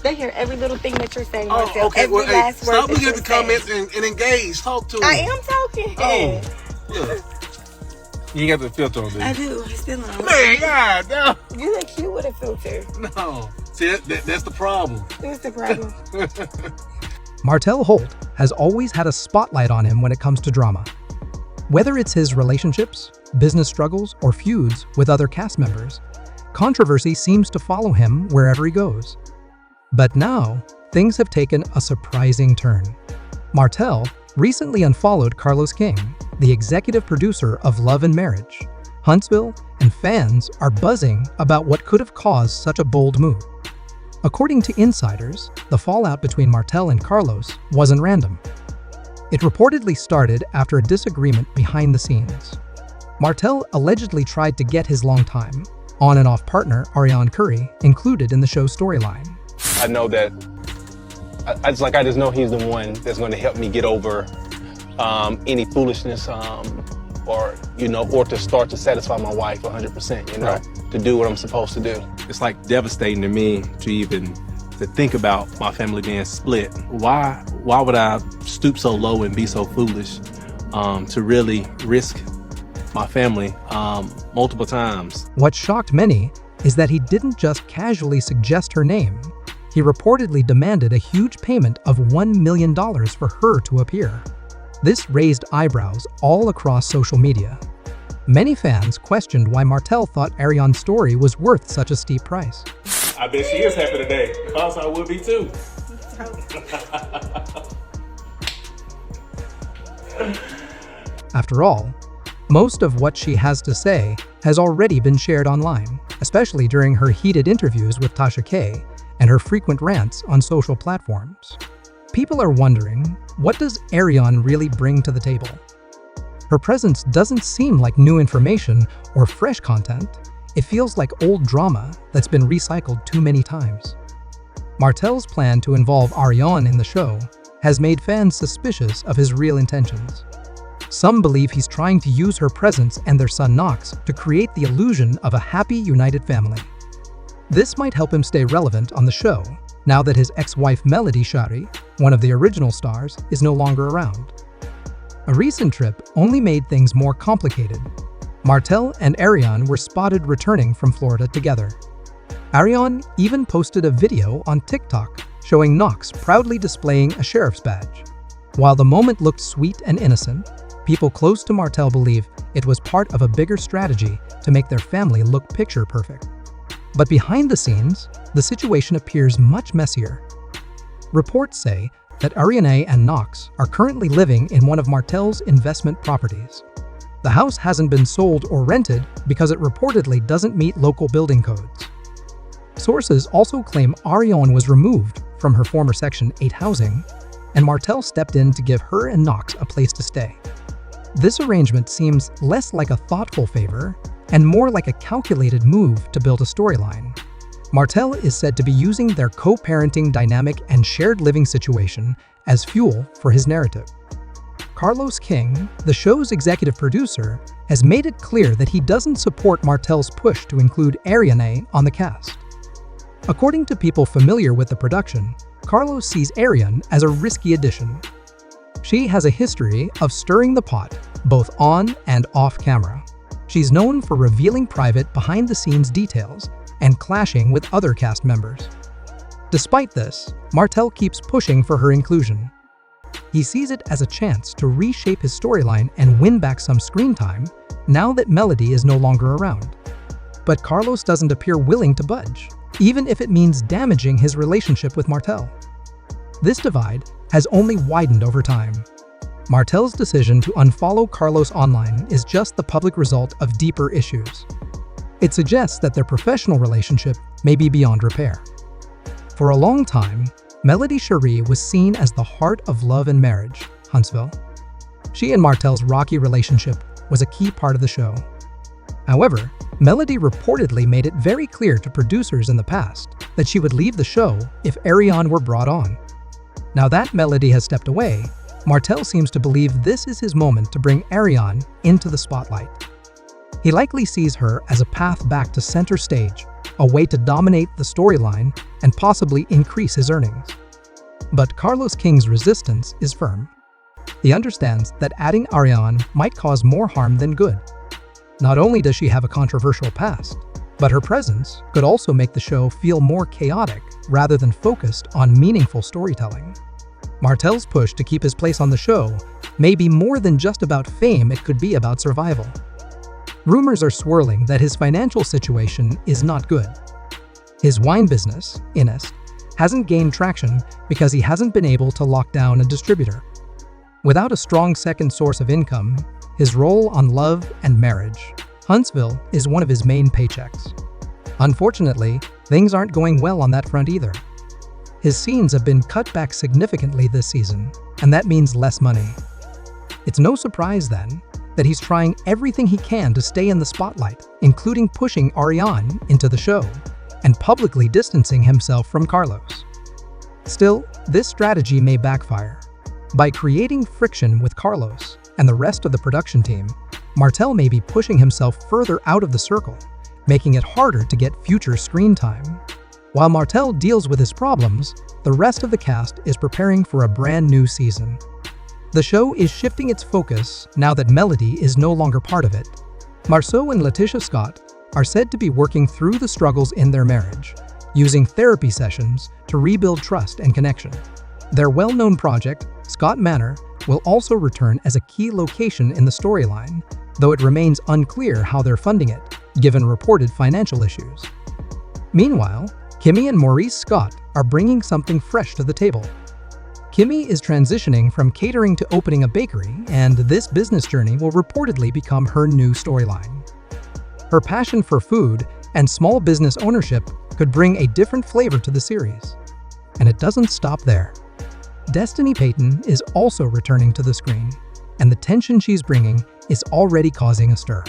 They hear every little thing that you're saying, Oh, Martell. okay. Every Well, hey, last word stop that looking you're at the saying. comments and engage. Talk to me. I am talking. Oh, yeah. You got the filter on, dude. I do. It's still on. Man, God, no. You look cute with a filter. No. See, that's the problem. What's the problem? Martell Holt has always had a spotlight on him when it comes to drama. Whether it's his relationships, business struggles, or feuds with other cast members, controversy seems to follow him wherever he goes. But now, things have taken a surprising turn. Martell recently unfollowed Carlos King, the executive producer of Love and Marriage. Huntsville and fans are buzzing about what could have caused such a bold move. According to insiders, the fallout between Martell and Carlos wasn't random. It reportedly started after a disagreement behind the scenes. Martell allegedly tried to get his longtime on and off partner Arionne included in the show's storyline. I know that I just know he's the one that's going to help me get over any foolishness or to start to satisfy my wife 100%, Right. to do what I'm supposed to do. It's like devastating to me to think about my family being split. Why would I stoop so low and be so foolish to really risk my family multiple times? What shocked many is that he didn't just casually suggest her name. He reportedly demanded a huge payment of $1 million for her to appear. This raised eyebrows all across social media. Many fans questioned why Martell thought Arionne's story was worth such a steep price. I bet she is happy today, because I would be too. After all, most of what she has to say has already been shared online, especially during her heated interviews with Tasha K and her frequent rants on social platforms. People are wondering, what does Arionne really bring to the table? Her presence doesn't seem like new information or fresh content. It feels like old drama that's been recycled too many times. Martell's plan to involve Arionne in the show has made fans suspicious of his real intentions. Some believe he's trying to use her presence and their son Knox to create the illusion of a happy, united family. This might help him stay relevant on the show, now that his ex-wife Melody Shari, one of the original stars, is no longer around. A recent trip only made things more complicated. Martell and Arionne were spotted returning from Florida together. Arionne even posted a video on TikTok showing Knox proudly displaying a sheriff's badge. While the moment looked sweet and innocent, people close to Martell believe it was part of a bigger strategy to make their family look picture perfect. But behind the scenes, the situation appears much messier. Reports say that Arionne and Knox are currently living in one of Martell's investment properties. The house hasn't been sold or rented because it reportedly doesn't meet local building codes. Sources also claim Arionne was removed from her former Section 8 housing, and Martell stepped in to give her and Knox a place to stay. This arrangement seems less like a thoughtful favor and more like a calculated move to build a storyline. Martell is said to be using their co-parenting dynamic and shared living situation as fuel for his narrative. Carlos King, the show's executive producer, has made it clear that he doesn't support Martell's push to include Arionne on the cast. According to people familiar with the production, Carlos sees Arionne as a risky addition. She has a history of stirring the pot, both on and off camera. She's known for revealing private behind-the-scenes details and clashing with other cast members. Despite this, Martell keeps pushing for her inclusion. He sees it as a chance to reshape his storyline and win back some screen time now that Melody is no longer around. But Carlos doesn't appear willing to budge, even if it means damaging his relationship with Martell. This divide has only widened over time. Martell's decision to unfollow Carlos online is just the public result of deeper issues. It suggests that their professional relationship may be beyond repair. For a long time, Melody Shari was seen as the heart of Love and Marriage, Huntsville. She and Martell's rocky relationship was a key part of the show. However, Melody reportedly made it very clear to producers in the past that she would leave the show if Arionne were brought on. Now that Melody has stepped away, Martell seems to believe this is his moment to bring Arionne into the spotlight. He likely sees her as a path back to center stage, a way to dominate the storyline and possibly increase his earnings. But Carlos King's resistance is firm. He understands that adding Arionne might cause more harm than good. Not only does she have a controversial past, but her presence could also make the show feel more chaotic rather than focused on meaningful storytelling. Martell's push to keep his place on the show may be more than just about fame, it could be about survival. Rumors are swirling that his financial situation is not good. His wine business, Inest, hasn't gained traction because he hasn't been able to lock down a distributor. Without a strong second source of income, his role on Love and Marriage, Huntsville, is one of his main paychecks. Unfortunately, things aren't going well on that front either. His scenes have been cut back significantly this season, and that means less money. It's no surprise, then, that he's trying everything he can to stay in the spotlight, including pushing Arionne into the show and publicly distancing himself from Carlos. Still, this strategy may backfire. By creating friction with Carlos and the rest of the production team, Martell may be pushing himself further out of the circle, making it harder to get future screen time. While Martell deals with his problems, the rest of the cast is preparing for a brand new season. The show is shifting its focus now that Melody is no longer part of it. Marceau and Letitia Scott are said to be working through the struggles in their marriage, using therapy sessions to rebuild trust and connection. Their well-known project, Scott Manor, will also return as a key location in the storyline, though it remains unclear how they're funding it, given reported financial issues. Meanwhile, Kimmy and Maurice Scott are bringing something fresh to the table. Kimmy is transitioning from catering to opening a bakery, and this business journey will reportedly become her new storyline. Her passion for food and small business ownership could bring a different flavor to the series. And it doesn't stop there. Destiny Payton is also returning to the screen, and the tension she's bringing is already causing a stir.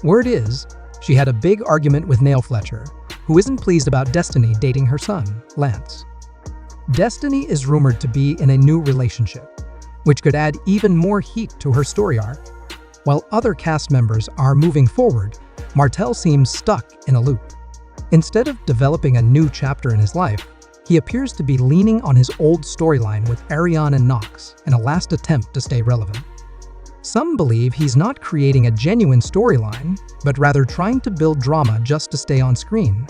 Word is, she had a big argument with Neil Fletcher, who isn't pleased about Destiny dating her son, Lance. Destiny is rumored to be in a new relationship, which could add even more heat to her story arc. While other cast members are moving forward, Martell seems stuck in a loop. Instead of developing a new chapter in his life, he appears to be leaning on his old storyline with Arionne and Knox in a last attempt to stay relevant. Some believe he's not creating a genuine storyline, but rather trying to build drama just to stay on screen.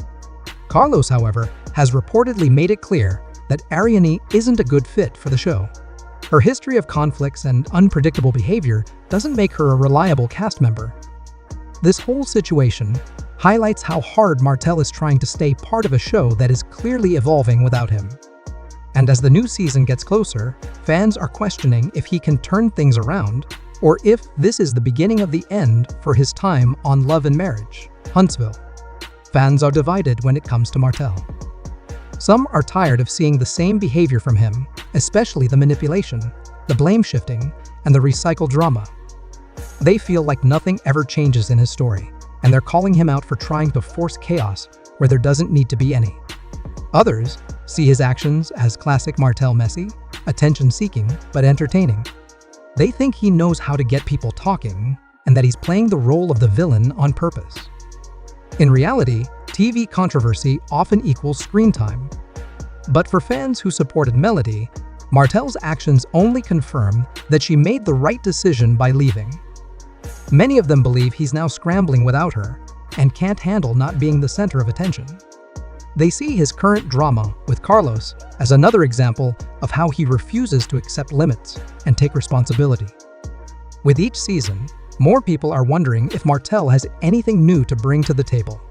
Carlos, however, has reportedly made it clear that Arionne isn't a good fit for the show. Her history of conflicts and unpredictable behavior doesn't make her a reliable cast member. This whole situation highlights how hard Martell is trying to stay part of a show that is clearly evolving without him. And as the new season gets closer, fans are questioning if he can turn things around, or if this is the beginning of the end for his time on Love and Marriage, Huntsville. Fans are divided when it comes to Martell. Some are tired of seeing the same behavior from him, especially the manipulation, the blame shifting, and the recycled drama. They feel like nothing ever changes in his story, and they're calling him out for trying to force chaos where there doesn't need to be any. Others see his actions as classic Martell messy, attention-seeking, but entertaining. They think he knows how to get people talking, and that he's playing the role of the villain on purpose. In reality, TV controversy often equals screen time. But for fans who supported Melody, Martell's actions only confirm that she made the right decision by leaving. Many of them believe he's now scrambling without her and can't handle not being the center of attention. They see his current drama with Carlos as another example of how he refuses to accept limits and take responsibility. With each season, more people are wondering if Martell has anything new to bring to the table.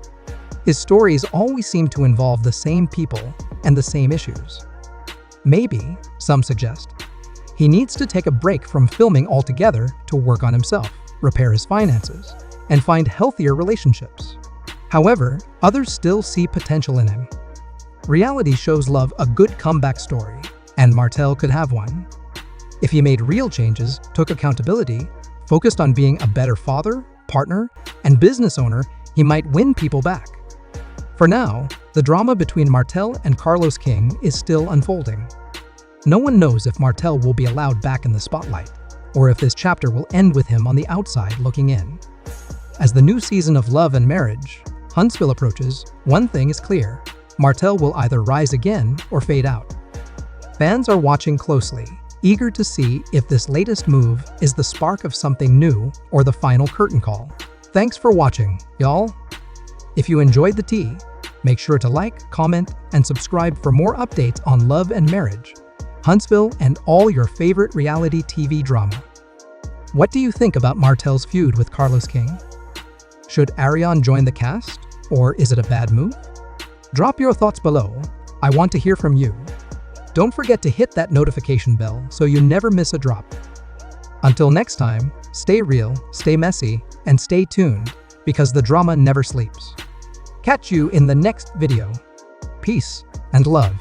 His stories always seem to involve the same people and the same issues. Maybe, some suggest, he needs to take a break from filming altogether to work on himself, repair his finances, and find healthier relationships. However, others still see potential in him. Reality shows love a good comeback story, and Martell could have one. If he made real changes, took accountability, focused on being a better father, partner, and business owner, he might win people back. For now, the drama between Martell and Carlos King is still unfolding. No one knows if Martell will be allowed back in the spotlight, or if this chapter will end with him on the outside looking in. As the new season of Love and Marriage, Huntsville approaches, one thing is clear: Martell will either rise again or fade out. Fans are watching closely, eager to see if this latest move is the spark of something new or the final curtain call. Thanks for watching, y'all. If you enjoyed the tea, make sure to like, comment, and subscribe for more updates on love and marriage, Huntsville, and all your favorite reality TV drama. What do you think about Martell's feud with Carlos King? Should Arionne join the cast, or is it a bad move? Drop your thoughts below. I want to hear from you. Don't forget to hit that notification bell so you never miss a drop. Until next time, stay real, stay messy, and stay tuned, because the drama never sleeps. Catch you in the next video. Peace and love.